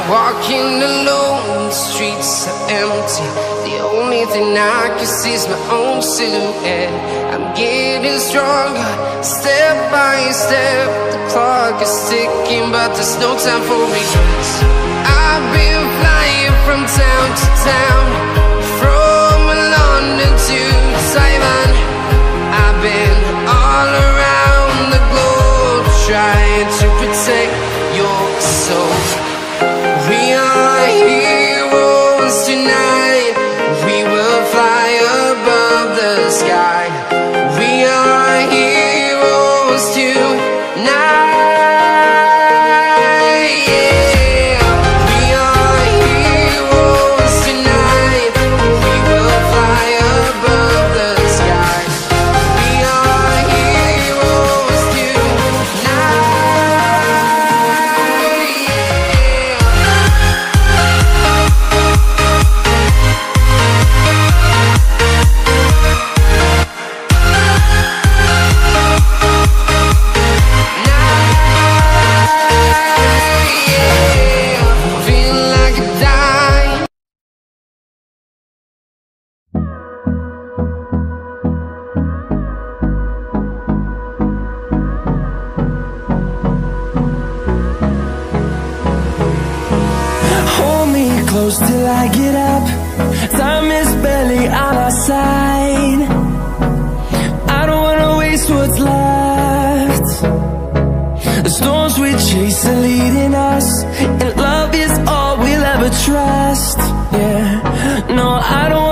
Walking alone, the streets are empty. The only thing I can see is my own silhouette. I'm getting stronger, step by step. The clock is ticking, but there's no time for regrets. I've been flying from town to town, from London to Taiwan. I've been all around the globe, trying to protect your soul. We are heroes tonight. We will fly above the sky. We are heroes tonight. Yeah. We are heroes tonight. We will fly above the sky. We are heroes tonight. Hold me close till I get up. Time is barely on our side. I don't wanna waste what's left. The storms we chase are leading us, and love is all we'll ever trust. Yeah, no, I don't